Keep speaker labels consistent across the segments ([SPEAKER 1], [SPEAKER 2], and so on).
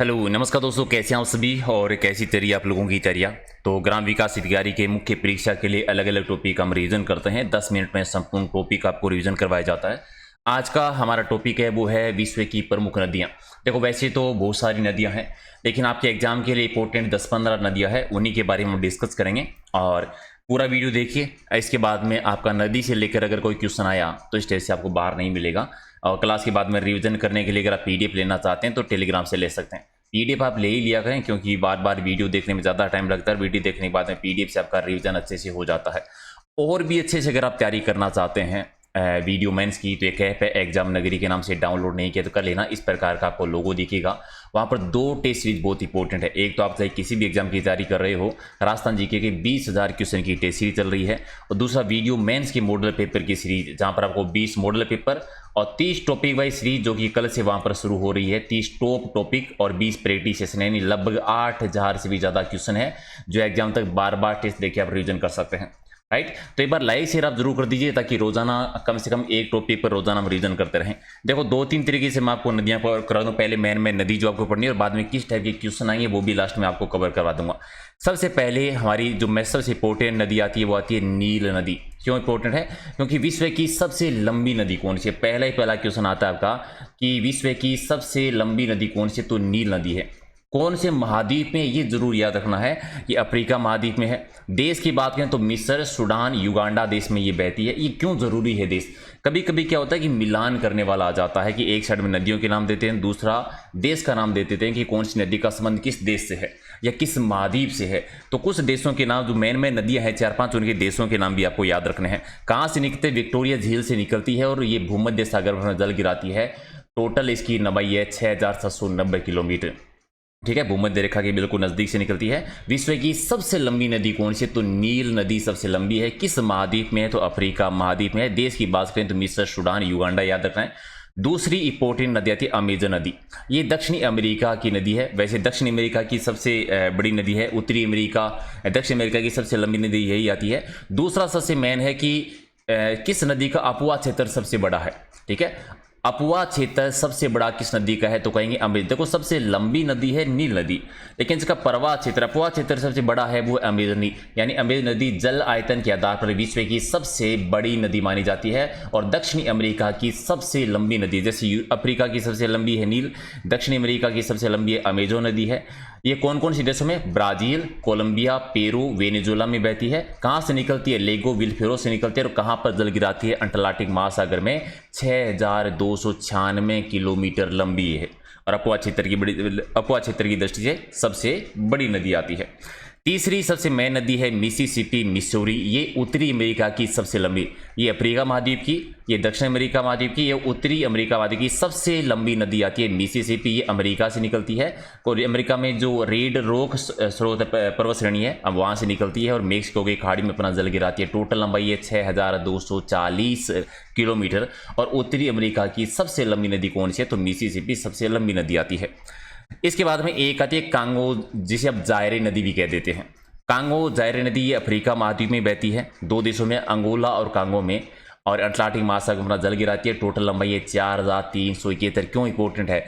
[SPEAKER 1] Hello नमस्कार दोस्तों, कैसे हैं आप सभी और कैसी तैयारी आप लोगों की तैयारियां। तो ग्राम विकास अधिकारी के मुख्य परीक्षा के लिए अलग अलग टॉपिक हम रिवीजन करते हैं। 10 मिनट में संपूर्ण टॉपिक आपको रिवीजन करवाया जाता है। आज का हमारा टॉपिक है वो है विश्व की प्रमुख नदियां। देखो वैसे तो बहुत सारी नदियां हैं, लेकिन आपके एग्जाम के लिए इंपॉर्टेंट 10-15 नदियां हैं, उन्हीं के बारे में हम डिस्कस करेंगे। और पूरा वीडियो देखिए। इसके बाद में आपका नदी से लेकर अगर कोई क्वेश्चन आया तो स्टेज से आपको बाहर नहीं मिलेगा। और क्लास के बाद में रिवीजन करने के लिए अगर आप पीडीएफ लेना चाहते हैं तो टेलीग्राम से ले सकते हैं। पीडीएफ आप ले ही लिया करें, क्योंकि बार बार वीडियो देखने में ज़्यादा टाइम लगता है। वीडियो देखने के बाद में पीडीएफ से आपका रिवीजन अच्छे से हो जाता है। और भी अच्छे से अगर आप तैयारी करना चाहते हैं वीडियो मेंस की, तो एक ऐप है एग्जाम नगरी के नाम से, डाउनलोड नहीं किया तो कर लेना। इस प्रकार का आपको लोगो दिखेगा। वहाँ पर 2 टेस्ट सीरीज बहुत इंपॉर्टेंट है। एक तो आप चाहे किसी भी एग्जाम की तैयारी कर रहे हो, राजस्थान जीके के 20,000 क्वेश्चन की टेस्ट सीरीज चल रही है। और दूसरा वीडियो मेंस की मॉडल पेपर की सीरीज, जहाँ पर आपको 20 मॉडल पेपर और 30 टॉपिक वाइज सीरीज, जो कि कल से वहाँ पर शुरू हो रही है। 30 टॉप टॉपिक और 20 प्रैक्टिस सेशन, यानी लगभग 8,000 से भी ज़्यादा क्वेश्चन है, जो एग्जाम तक बार बार टेस्ट देके आप रिविजन कर सकते हैं। राइट, तो एक बार लाइक शेयर आप जरूर कर दीजिए, ताकि रोजाना कम से कम एक टॉपिक पर रोजाना हम रिवीजन करते रहें। देखो 2-3 तरीके से मैं आपको नदियां करा दूं। पहले मेन में नदी जो आपको पढ़नी है, और बाद में किस टाइप के क्वेश्चन आएंगे वो भी लास्ट में आपको कवर करवा दूंगा। सबसे पहले हमारी जो मैं सबसे इंपॉर्टेंट नदी आती है वो आती है नील नदी। क्यों इंपॉर्टेंट है? क्योंकि विश्व की सबसे लंबी नदी कौन सी है? पहला क्वेश्चन आता है आपका कि विश्व की सबसे लंबी नदी कौन सी है, तो नील नदी है। कौन से महाद्वीप में, ये जरूर याद रखना है कि अफ्रीका महाद्वीप में है। देश की बात करें तो मिस्र, सूडान, युगांडा देश में ये बहती है। ये क्यों जरूरी है देश? कभी कभी क्या होता है कि मिलान करने वाला आ जाता है, कि एक साइड में नदियों के नाम देते हैं, दूसरा देश का नाम दे देते हैं कि कौन सी नदी का संबंध किस देश से है या किस महाद्वीप से है। तो कुछ देशों के नाम जो मेन नदियां हैं 4-5, उनके देशों के नाम भी आपको याद रखने हैं। कहाँ से निकलते? विक्टोरिया झील से निकलती है और ये भूमध्य सागर में जल गिराती है। टोटल इसकी लंबाई है 6,790 किलोमीटर। ठीक है, भूमध्य रेखा के बिल्कुल नजदीक से निकलती है। विश्व की सबसे लंबी नदी कौन सी है? तो नील नदी सबसे लंबी है। किस महाद्वीप में है? तो अफ्रीका महाद्वीप में है। देश की बात करें तो मिस्र, सूडान, युगांडा याद रखना है। दूसरी इंपॉर्टेंट नदी आती है अमेजन नदी। ये दक्षिणी अमेरिका की नदी है। वैसे दक्षिण अमेरिका की सबसे बड़ी नदी है। उत्तरी अमेरिका, दक्षिण अमेरिका की सबसे लंबी नदी यही आती है। दूसरा सबसे मेन है कि किस नदी का अपुआ क्षेत्र सबसे बड़ा है। ठीक है, अपुआ क्षेत्र सबसे बड़ा किस नदी का है? तो कहेंगे अमेजन। देखो सबसे लंबी नदी है नील नदी, लेकिन इसका प्रवाह क्षेत्र, अपुआ क्षेत्र सबसे बड़ा है वो अमेजनी, यानी अमेजन नदी जल आयतन के आधार पर विश्व की सबसे बड़ी नदी मानी जाती है। और दक्षिणी अमेरिका की सबसे लंबी नदी, जैसे अफ्रीका की सबसे लंबी है नील, दक्षिणी अमेरिका की सबसे लंबी है अमेजन नदी है। ये कौन कौन सी देशों में? ब्राजील, कोलंबिया, पेरू, वेनेजुएला में बहती है। कहाँ से निकलती है? लेगो विल्फ्रेरो से निकलती है। और कहाँ पर जल गिराती है? अंटार्कटिक महासागर में। 6,296 किलोमीटर लंबी है और अपुआ क्षेत्र की दृष्टि से सबसे बड़ी नदी आती है। तीसरी सबसे मेन नदी है मिसिसिपी, मिसौरी। ये उत्तरी अमेरिका की सबसे लंबी, ये अफ्रीका महाद्वीप की, ये दक्षिण अमेरिका महाद्वीप की, ये उत्तरी अमेरिका महाद्वीप की सबसे लंबी नदी आती है मिसिसिपी। ये अमेरिका से निकलती है और अमेरिका में जो रेड रॉक स्रोत पर्वत श्रेणी है, अब वहाँ से निकलती है और मेक्सिको की खाड़ी में अपना जल गिराती है। टोटल लंबाई है 6,240 किलोमीटर। और उत्तरी अमेरिका की सबसे लंबी नदी कौन सी है? तो मिसिसिपी सबसे लंबी नदी आती है। इसके बाद में एक आती है कांगो, जिसे आप जायरे नदी भी कह देते हैं। कांगो जायरे नदी ये अफ्रीका महाद्वीप में बहती है, 2 देशों में, अंगोला और कांगो में, और अटलांटिक महासागर में जल गिराती है। टोटल लंबाई है 4,371। क्यों इंपॉर्टेंट है?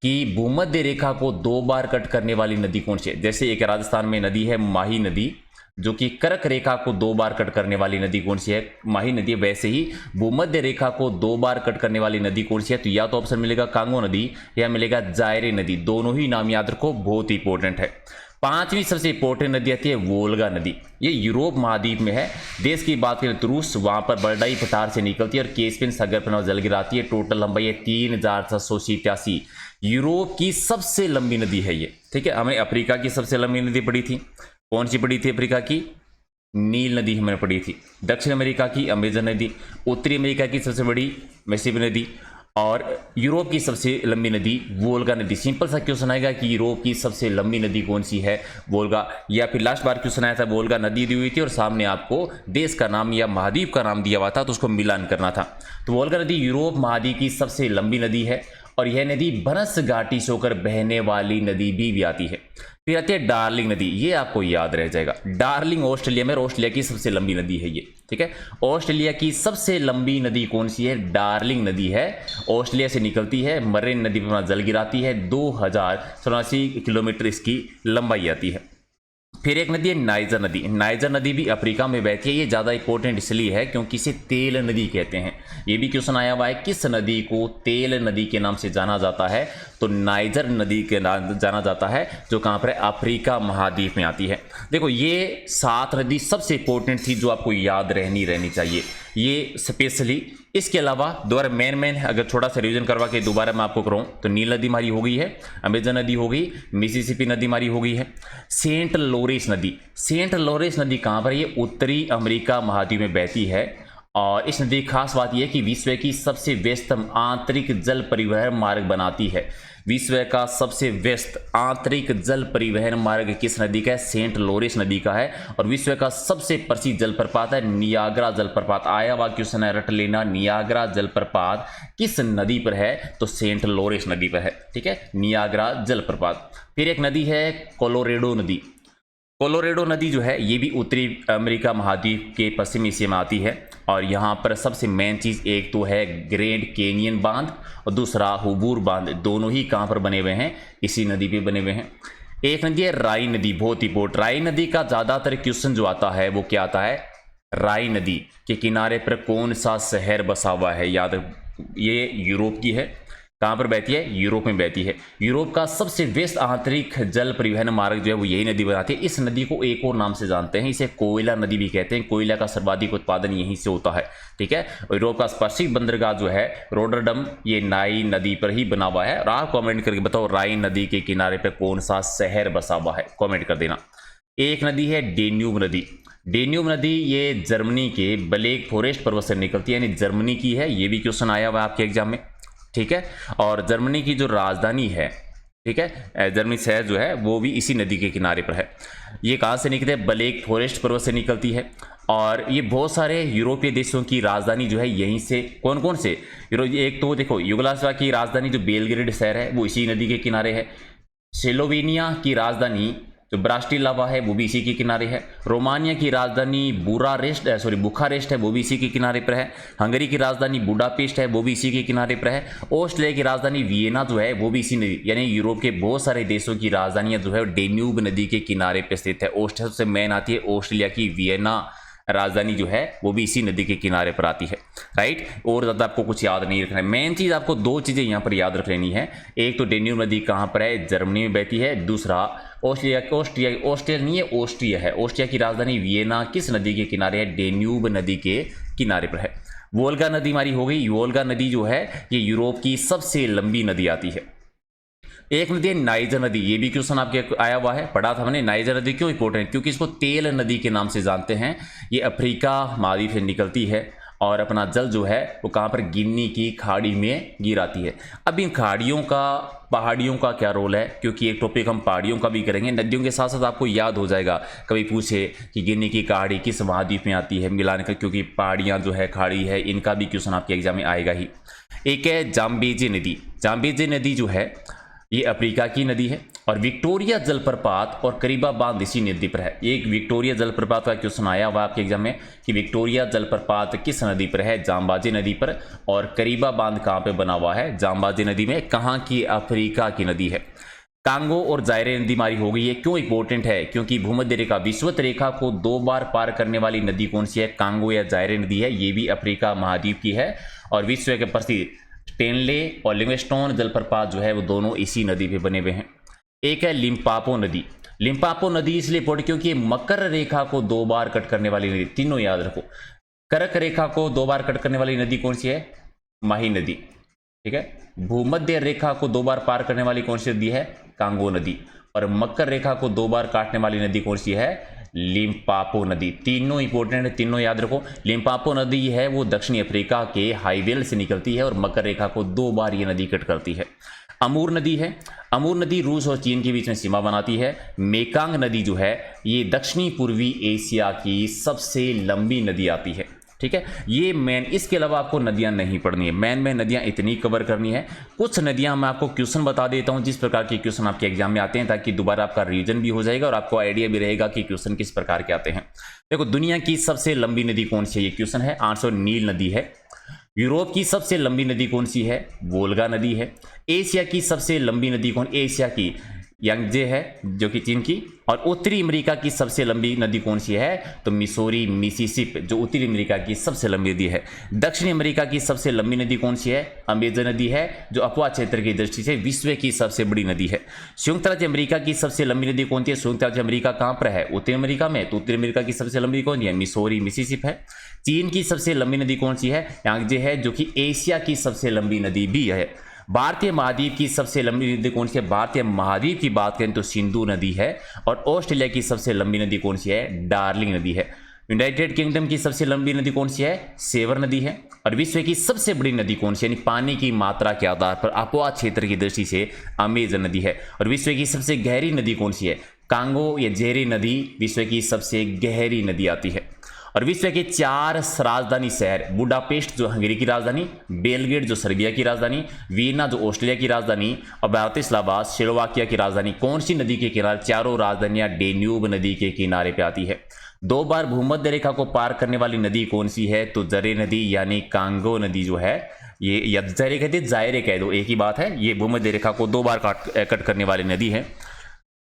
[SPEAKER 1] कि भूमध्य रेखा को 2 बार कट करने वाली नदी कौन सी है? जैसे एक राजस्थान में नदी है माही नदी, जो कि कर्क रेखा को 2 बार कट करने वाली नदी कौन सी है? माही नदी है। वैसे ही भूमध्य रेखा को 2 बार कट करने वाली नदी कौन सी है? तो या तो ऑप्शन मिलेगा कांगो नदी या मिलेगा जायरे नदी। दोनों ही नाम याद रखो, बहुत इंपॉर्टेंट है। 5वीं सबसे इंपॉर्टेंट नदी आती है वोल्गा नदी। ये यूरोप महाद्वीप में है। देश की बात करें तो रूस, वहां पर बर्डाई पठार से निकलती है और कैस्पियन सागर पर जल गिराती है। टोटल लंबाई है 3,787। यूरोप की सबसे लंबी नदी है ये। ठीक है, हमें अफ्रीका की सबसे लंबी नदी पड़ी थी, कौन सी पड़ी थी? अफ्रीका की नील नदी हमने पढ़ी थी। दक्षिण अमेरिका की अमेजन नदी, उत्तरी अमेरिका की सबसे बड़ी मिसिसिपी नदी, और यूरोप की सबसे लंबी नदी वोल्गा नदी। सिंपल सा क्वेश्चन आएगा कि यूरोप की सबसे लंबी नदी कौन सी है? वोल्गा। या फिर लास्ट बार क्वेश्चन आया था, वोल्गा नदी दी हुई थी और सामने आपको देश का नाम या महाद्वीप का नाम दिया हुआ था, तो उसको मिलान करना था। तो वोल्गा नदी यूरोप महाद्वीप की सबसे लंबी नदी है और यह नदी बनस घाटी से होकर बहने वाली नदी भी आती है। फिर आती है डार्लिंग नदी, ये आपको याद रह जाएगा। डार्लिंग ऑस्ट्रेलिया में, ऑस्ट्रेलिया की सबसे लंबी नदी है ये, ठीक है। ऑस्ट्रेलिया की सबसे लंबी नदी कौन सी है? डार्लिंग नदी है। ऑस्ट्रेलिया से निकलती है, मरीन नदी पर अपना जल गिराती है, 2084 किलोमीटर इसकी लंबाई आती है। फिर एक नदी है नाइजर नदी। नाइजर नदी भी अफ्रीका में बहती है। ये ज़्यादा इंपॉर्टेंट इसलिए है क्योंकि इसे तेल नदी कहते हैं। ये भी क्वेश्चन आया हुआ है, किस नदी को तेल नदी के नाम से जाना जाता है? तो नाइजर नदी के नाम जाना जाता है, जो कहाँ पर है? अफ्रीका महाद्वीप में आती है। देखो ये 7 नदी सबसे इंपॉर्टेंट थी जो आपको याद रहनी चाहिए, ये स्पेशली। इसके अलावा दोबारा मेन अगर थोड़ा सा रिवीजन करवा के दोबारा मैं आपको कराऊं तो नील नदी हमारी हो गई है, अमेजन नदी हो गई, मिसिसिपी नदी हमारी हो गई है। सेंट लॉरेंस नदी, सेंट लॉरेंस नदी कहाँ पर? ये उत्तरी अमेरिका महाद्वीप में बहती है। और इस नदी की खास बात यह कि विश्व की सबसे व्यस्तम आंतरिक जल परिवहन मार्ग बनाती है। विश्व का सबसे व्यस्त आंतरिक जल परिवहन मार्ग किस नदी का है? सेंट लॉरेंस नदी का है। और विश्व का सबसे प्रसिद्ध जलप्रपात है नियाग्रा जलप्रपात। आया हुआ क्वेश्चन है, रट लेना, नियाग्रा जलप्रपात किस नदी पर है? तो सेंट लॉरेंस नदी पर है, ठीक है, नियाग्रा जलप्रपात। फिर एक नदी है कोलोरेडो नदी। कोलोरेडो नदी जो है ये भी उत्तरी अमेरिका महाद्वीप के पश्चिमी हिस्से में आती है। और यहाँ पर सबसे मेन चीज़ एक तो है ग्रैंड कैनियन बांध और दूसरा हुबूर बांध। दोनों ही कहाँ पर बने हुए हैं? इसी नदी पे बने हुए हैं। एक नदी है राइन नदी, बहुत ही इंपॉर्टेंट। राइन नदी का ज़्यादातर क्वेश्चन जो आता है वो क्या आता है? राइन नदी के किनारे पर कौन सा शहर बसा हुआ है? याद, ये यूरोप की है। कहाँ पर बहती है? यूरोप में बहती है। यूरोप का सबसे व्यस्त आंतरिक जल परिवहन मार्ग जो है वो यही नदी बनाती है। इस नदी को एक और नाम से जानते हैं, इसे कोयला नदी भी कहते हैं। कोयला का सर्वाधिक उत्पादन यहीं से होता है, ठीक है। यूरोप का प्रसिद्ध बंदरगाह जो है रोटरडम, ये नाइन नदी पर ही बना हुआ है। और आप कॉमेंट करके बताओ राइन नदी के किनारे पर कौन सा शहर बसा हुआ है, कॉमेंट कर देना। एक नदी है डेन्यूब नदी। डेन्यूब नदी ये जर्मनी के ब्लैक फॉरेस्ट पर्वत से निकलती है, यानी जर्मनी की है। ये भी क्वेश्चन आया हुआ है आपके एग्जाम में, ठीक है। और जर्मनी की जो राजधानी है, ठीक है, जर्मनी शहर जो है वो भी इसी नदी के किनारे पर है। ये कहाँ से निकलते हैं? ब्लैक फॉरेस्ट पर्वत से निकलती है। और ये बहुत सारे यूरोपीय देशों की राजधानी जो है यहीं से, कौन कौन से? एक तो देखो युगोस्लाविया की राजधानी जो बेलग्रेड शहर है वो इसी नदी के किनारे है। स्लोवेनिया की राजधानी जो ब्रास्टिलावा है वो भी इसी के किनारे है। रोमानिया की राजधानी बुखारेस्ट है, वो भी इसी के किनारे पर है। हंगरी की राजधानी बुडापेस्ट है, वो भी इसी के किनारे पर है। ऑस्ट्रिया की राजधानी वियना जो है वो भी इसी नदी, यानी यूरोप के बहुत सारे देशों की राजधानियां जो है डेन्यूब नदी के किनारे पर स्थित है। ऑस्ट्रिया से मेन आती है ऑस्ट्रेलिया की वियना राजधानी जो है वो भी इसी नदी के किनारे पर आती है, राइट। और ज़्यादा आपको कुछ याद नहीं रखना है। मेन चीज़ आपको 2 चीज़ें यहाँ पर याद रख लेनी है। एक तो डेन्यूब नदी कहाँ पर है? जर्मनी में बहती है। दूसरा ऑस्ट्रिया नहीं है, ऑस्ट्रिया है। ऑस्ट्रिया की राजधानी वियना किस नदी के किनारे है? डेन्यूब नदी के किनारे पर है। वोल्गा नदी हमारी हो गई। वोल्गा नदी जो है ये यूरोप की सबसे लंबी नदी आती है। एक नदी है नाइजर नदी। ये भी क्वेश्चन आपके आया हुआ है, पढ़ा था हमने। नाइजर नदी क्यों इंपॉर्टेंट? क्योंकि इसको तेल नदी के नाम से जानते हैं। ये अफ्रीका महाद्वीप से निकलती है और अपना जल जो है वो कहाँ पर? गिनी की खाड़ी में गिराती है। अब इन खाड़ियों का, पहाड़ियों का क्या रोल है? क्योंकि एक टॉपिक हम पहाड़ियों का भी करेंगे, नदियों के साथ साथ आपको याद हो जाएगा। कभी पूछे कि गिनी की खाड़ी किस महाद्वीप में आती है, मिलाने का, क्योंकि पहाड़ियाँ जो है, खाड़ी है, इनका भी क्वेश्चन आपके एग्जाम में आएगा ही। एक है जाम्बेजे नदी। जाम्बेजे नदी जो है ये अफ्रीका की नदी है। और विक्टोरिया जलप्रपात और करीबा बांध इसी नदी पर है। एक विक्टोरिया जलप्रपात का क्वेश्चन आया हुआ आपके एग्जाम में कि विक्टोरिया जलप्रपात किस नदी पर है? जाम्बेजे नदी पर। और करीबा बांध कहाँ पे बना हुआ है? जाम्बेजे नदी में। कहाँ की? अफ्रीका की नदी है। कांगो और जायरे नदी हमारी हो गई है। क्यों इंपॉर्टेंट है? क्योंकि भूमध्य रेखा, विषुवत रेखा को 2 बार पार करने वाली नदी कौन सी है? कांगो या जायरे नदी है। ये भी अफ्रीका महाद्वीप की है। और विश्व के प्रसिद्ध स्टेनले और लिविंगस्टोन जलप्रपात जो है वो दोनों इसी नदी पे बने हुए हैं। एक है लिम्पापो नदी। लिम्पापो नदी इसलिए इंपॉर्टेंट क्योंकि मकर रेखा को 2 बार कट करने वाली नदी, तीनों याद रखो। कर्क रेखा को 2 बार कट करने वाली नदी कौन सी है? माही नदी, ठीक है। भूमध्य रेखा को 2 बार पार करने वाली कौन सी नदी है? कांगो नदी। और मकर रेखा को 2 बार काटने वाली नदी कौन सी है? लिम्पापो नदी। तीनों इंपॉर्टेंट है, तीनों याद रखो। लिम्पापो नदी है वो दक्षिणी अफ्रीका के हाईवेल से निकलती है और मकर रेखा को 2 बार ये नदी कट करती है। अमूर नदी है। अमूर नदी रूस और चीन के बीच में सीमा बनाती है। मेकांग नदी जो है ये दक्षिणी पूर्वी एशिया की सबसे लंबी नदी आती है। ठीक है, ये मेन। इसके अलावा आपको नदियां नहीं पढ़नी है, मेन में नदियां इतनी कवर करनी है। कुछ नदियां मैं आपको क्वेश्चन बता देता हूं जिस प्रकार के क्वेश्चन आपके एग्जाम में आते हैं, ताकि दोबारा आपका रिवीजन भी हो जाएगा और आपको आइडिया भी रहेगा कि क्वेश्चन किस प्रकार के आते हैं। देखो, दुनिया की सबसे लंबी नदी कौन सी है, ये क्वेश्चन है। आंसर नील नदी है। यूरोप की सबसे लंबी नदी कौन सी है, वोल्गा नदी है। एशिया की सबसे लंबी नदी कौन, एशिया की यांगजे है जो कि चीन की। और उत्तरी अमेरिका की सबसे लंबी नदी कौन सी है, तो मिसौरी मिसिसिपी जो उत्तरी अमेरिका की सबसे लंबी नदी है। दक्षिणी अमेरिका की सबसे लंबी नदी कौन सी है, अमेजन नदी है जो अपवा क्षेत्र की दृष्टि से विश्व की सबसे बड़ी नदी है। संयुक्त राज्य अमेरिका की सबसे लंबी नदी कौन सी है, संयुक्त राज्य अमेरिका कहां पर है, उत्तरी अमेरिका में, तो उत्तरी अमेरिका की सबसे लंबी कौन सी है, मिसौरी मिसिसिपी है। चीन की सबसे लंबी नदी कौन सी है, यांगजे है जो कि एशिया की सबसे लंबी नदी भी है। भारतीय महाद्वीप की सबसे लंबी नदी कौन सी है, भारतीय महाद्वीप की बात करें तो सिंधु नदी है। और ऑस्ट्रेलिया की सबसे लंबी नदी कौन सी है, डार्लिंग नदी है। यूनाइटेड किंगडम की सबसे लंबी नदी कौन सी है, सेवर नदी है। और विश्व की सबसे बड़ी नदी कौन सी है, यानी पानी की मात्रा के आधार पर अपवा क्षेत्र की दृष्टि से अमेजन नदी है। और विश्व की सबसे गहरी नदी कौन सी है, कांगो या जेरी नदी विश्व की सबसे गहरी नदी आती है। और विश्व के 4 राजधानी शहर, बुडापेस्ट जो हंगरी की राजधानी, बेलग्रेड जो सर्बिया की राजधानी, वियना जो ऑस्ट्रिया की राजधानी, और ब्रातिस्लावा स्लोवाकिया की राजधानी, कौन सी नदी के किनारे, चारों राजधानियां डेन्यूब नदी के किनारे पे आती है। 2 बार भूमध्य रेखा को पार करने वाली नदी कौन सी है, तो जरे नदी यानी कांगो नदी जो है, ये या जरे कहते जायरे कह दो, एक ही बात है। ये भूमध्य रेखा को 2 बार कट करने वाली नदी है।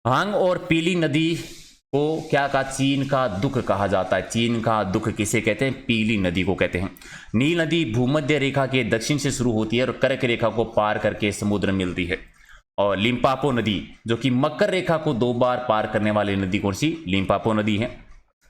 [SPEAKER 1] हांग और पीली नदी को क्या कहा, चीन का दुख कहा जाता है। चीन का दुख किसे कहते हैं, पीली नदी को कहते हैं। नील नदी भूमध्य रेखा के दक्षिण से शुरू होती है और कर्क रेखा को पार करके समुद्र में मिलती है। और लिम्पापो नदी जो कि मकर रेखा को 2 बार पार करने वाली नदी कौन सी, लिम्पापो नदी है।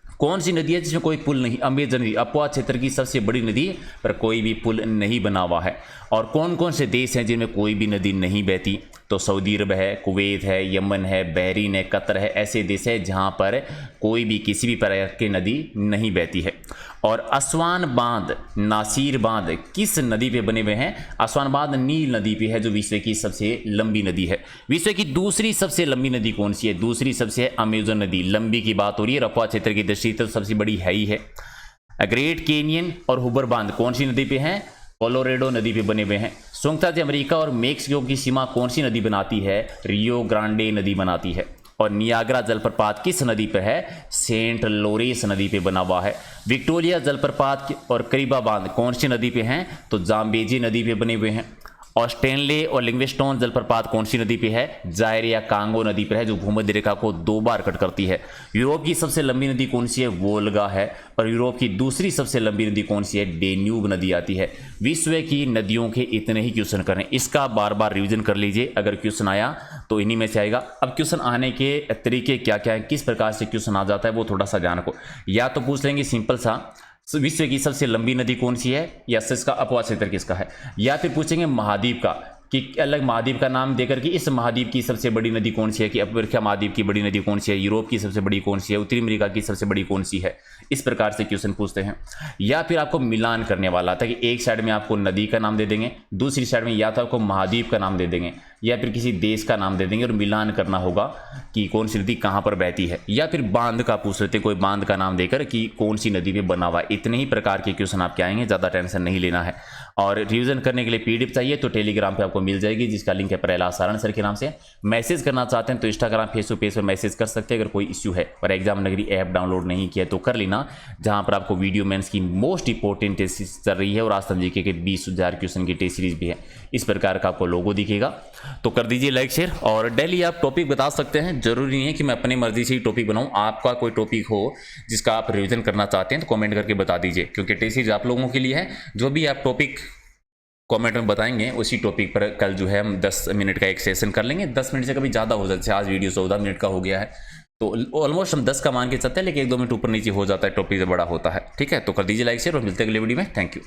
[SPEAKER 1] कौन सी नदी है जिसमें कोई पुल नहीं, अमेजन नदी, अपवा क्षेत्र की सबसे बड़ी नदी पर कोई भी पुल नहीं बना हुआ है। और कौन कौन से देश हैं जिनमें कोई भी नदी नहीं बहती, तो सऊदी अरब है, कुवैत है, यमन है, बहरीन है, कतर है। ऐसे देश है जहां पर कोई भी किसी भी प्रकार की नदी नहीं बहती है। और असवान बांध, नासिर बांध किस नदी पे बने हुए हैं, असवान बांध नील नदी पे है जो विश्व की सबसे लंबी नदी है। विश्व की दूसरी सबसे लंबी नदी कौन सी है, दूसरी सबसे है अमेजन नदी। लंबी की बात हो रही है, रफा क्षेत्र की दृष्टि से तो सबसे बड़ी है ही है। ग्रेट कैनियन और हुबर बांध कौन सी नदी पे हैं, कोलोरेडो नदी पे बने हुए हैं। संयुक्त राज्य अमेरिका और मेक्सिको की सीमा कौन सी नदी बनाती है, रियो ग्रांडे नदी बनाती है। और नियाग्रा जलप्रपात किस नदी पर है, सेंट लोरेस नदी पे बना हुआ है। विक्टोरिया जलप्रपात और करीबा बांध कौन सी नदी पे हैं, तो जाम्बेजी नदी पे बने हुए हैं। और स्टेनले और लिंगस्टोन जलप्रपात कौन सी नदी पे है, जायरे या कांगो नदी पर है जो भूमध्य रेखा को 2 बार कट करती है। यूरोप की सबसे लंबी नदी कौन सी है, वोल्गा है। और यूरोप की दूसरी सबसे लंबी नदी कौन सी है, डेन्यूब नदी आती है। विश्व की नदियों के इतने ही क्वेश्चन करें, इसका बार बार रिवीजन कर लीजिए। अगर क्वेश्चन आया तो इन्हीं में से आएगा। अब क्वेश्चन आने के तरीके क्या क्या है, किस प्रकार से क्वेश्चन आ जाता है, वो थोड़ा सा जान को। या तो पूछ लेंगे सिंपल सा, विश्व की सबसे लंबी नदी कौन सी है, या इसका अपवा क्षेत्र किसका है। या फिर पूछेंगे महाद्वीप का, कि अलग महाद्वीप का नाम देकर कि इस महाद्वीप की सबसे बड़ी नदी कौन सी है, कि अफ्रीका महाद्वीप की बड़ी नदी कौन सी है, यूरोप की सबसे बड़ी कौन सी है, उत्तरी अमेरिका की सबसे बड़ी कौन सी है। इस प्रकार से क्वेश्चन पूछते हैं। या फिर आपको मिलान करने वाला था कि एक साइड में आपको नदी का नाम दे देंगे, दूसरी साइड में या तो आपको महाद्वीप का नाम दे देंगे या फिर किसी देश का नाम दे देंगे और मिलान करना होगा कि कौन सी नदी कहाँ पर बहती है। या फिर बांध का पूछ लेते हैं, कोई बांध का नाम देकर कि कौन सी नदी पे बना हुआ है। इतने ही प्रकार के क्वेश्चन आपके आएंगे, ज़्यादा टेंशन नहीं लेना है। और रिवीजन करने के लिए पीडीएफ चाहिए तो टेलीग्राम पे आपको मिल जाएगी, जिसका लिंक है प्रहलाद सारण सर के नाम से। मैसेज करना चाहते हैं तो इंस्टाग्राम फेसबुक पेज पर मैसेज कर सकते हैं। अगर कोई इश्यू है और एग्जाम नगरी ऐप डाउनलोड नहीं किया तो कर लेना, जहां पर आपको वीडियो मेंस की मोस्ट इंपॉर्टेंट टेस्ट सीरीज चल रही है और आसान जीके के 20,000 क्वेश्चन की टेस्ट सीरीज भी है। इस प्रकार का आपको लोगो दिखेगा, तो कर दीजिए लाइक शेयर। और डेली आप टॉपिक बता सकते हैं, जरूरी नहीं है कि मैं अपनी मर्जी से ही टॉपिक बनाऊं। आपका कोई टॉपिक हो जिसका आप रिवीजन करना चाहते हैं तो कमेंट करके बता दीजिए, क्योंकि टेस्ट सीरीज आप लोगों के लिए है। जो भी आप टॉपिक कमेंट में बताएंगे उसी टॉपिक पर कल जो है हम 10 मिनट का एक सेशन कर लेंगे। 10 मिनट से कभी ज़्यादा हो जाता है, आज वीडियो 14 मिनट का हो गया है तो ऑलमोस्ट हम 10 का मान के चलते हैं, लेकिन 1-2 मिनट ऊपर नीचे हो जाता है, टॉपिक से बड़ा होता है। ठीक है, तो कर दीजिए लाइक शेयर और मिलते हैं अगले वीडियो में। Thank you.